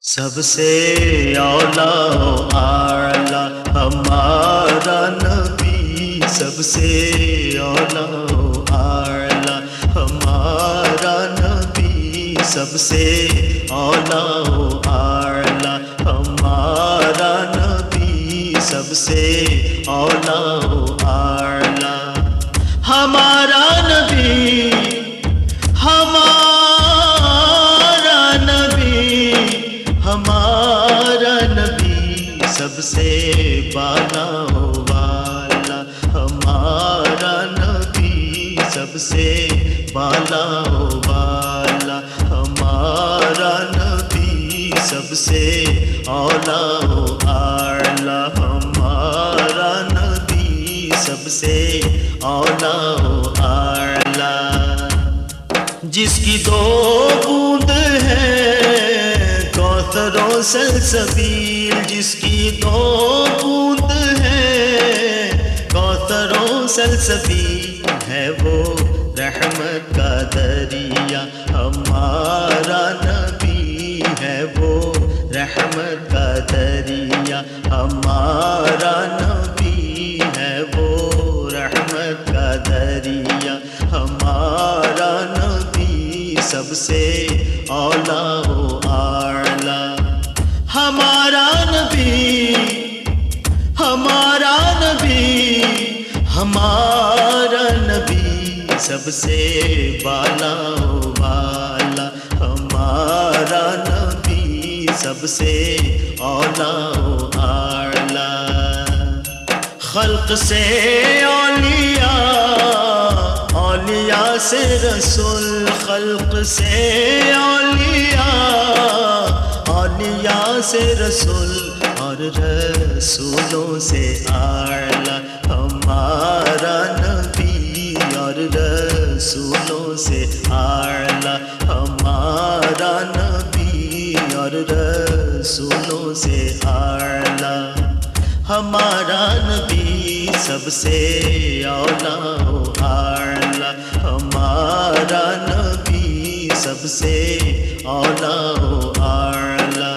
سب سے اولا و اعلی ہمارا نبی، سب سے اولا و اعلی ہمارا نبی، سب سے اولا و اعلی ہمارا نبی، سب سے اولا و اعلی ہمارا نبی، ہمارا نبی سب سے بالا و والا، ہمارا نبی سب سے بالا و والا، ہمارا نبی سب سے اولا و اعلی، ہمارا نبی سب سے اولا و اعلی، جس کی دو بوند ہے کوثر و سلسبیل، جس کی دو بوند ہے کوثر و سلسبیل، ہے وہ رحمت کا دریا، ہمارا نبی ہے وہ رحمت کا دریا، ہمارا نبی ہے وہ رحمت کا دریا، ہمارا نبی سب سے اولا و اعلی، ہمارا نبی، ہمارا نبی، ہمارا نبی سب سے بالا و والا، ہمارا نبی سب سے اولا و اعلی، خلق سے اولیاء، اولیاء سے رسول، خلق سے اولیاء، اولیاء سے رسول، اور رسولوں سے اعلی ہمارا نبی، اور رسولوں سے اعلی ہمارا نبی، اور رسولوں سے اعلی ہمارا نبی سب سے اولا و اعلی، ہمارا نبی سب سے اولا و اعلی،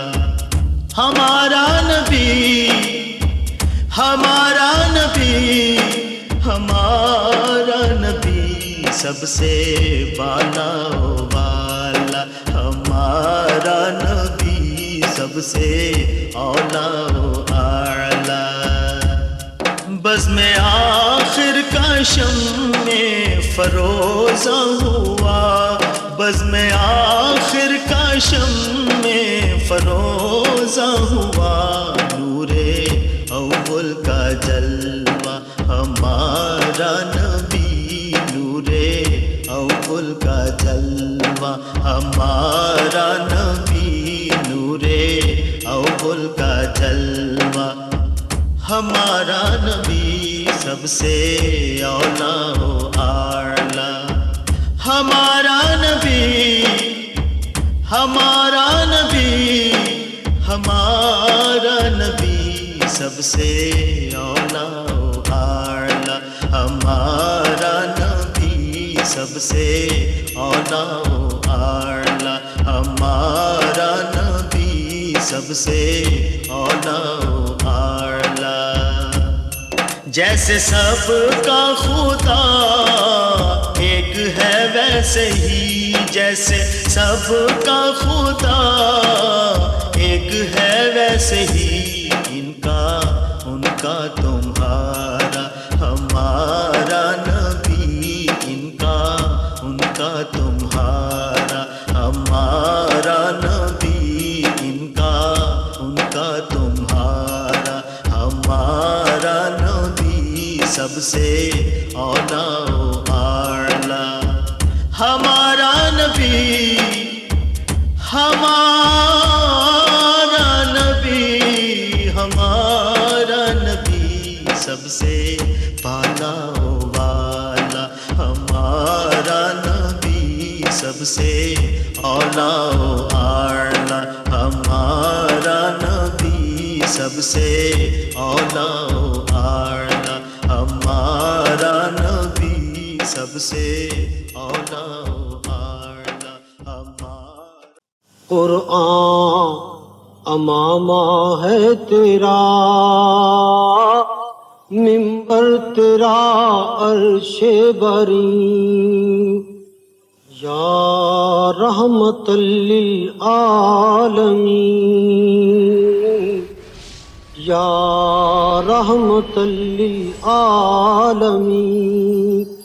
ہمارا نبی، ہمارا نبی، ہمارا نبی سب سے بالا و والا، ہمارا نبی سب سے اولا و اعلی، بزم آخر کا شمع فروزہ ہوا، بزم آخر کا شمع فروزہ ہوا، نور اول کا جلوہ ہمارا نبی، نور اول کا جلوہ ہمارا نبی، نور اول کا جلوہ ہمارا نبی سب سے اولا و اعلی، ہمارا نبی، ہمارا نبی، ہمارا نبی سب سے اولا و اعلی، ہمارا نبی سب سے اولا و اعلی، ہمارا نبی سب سے اولا و اعلی، جیسے سب کا خدا ایک ہے ویسے ہی، جیسے سب کا خدا ایک ہے ویسے ہی، ان کا تمہارا ہمارا نبی، ان کا تمہارا ہمارا نبی، ان کا تمہارا ہمارا نبی سب سے اولا و اعلی، ہمارا نبی، ہمارا نبی، ہمارا نبی سب سے بالا و والا، ہمارا نبی سب سے اولا و اعلی، ہمارا نبی سب سے اولا و اعلی، ہمارا نبی سب سے اولا و اعلی، ہمارا قرآن امامہ ہے تیرا منبر، تیرا عرش بری، یا رحمت للعالمین، یا رحمت للعالمین۔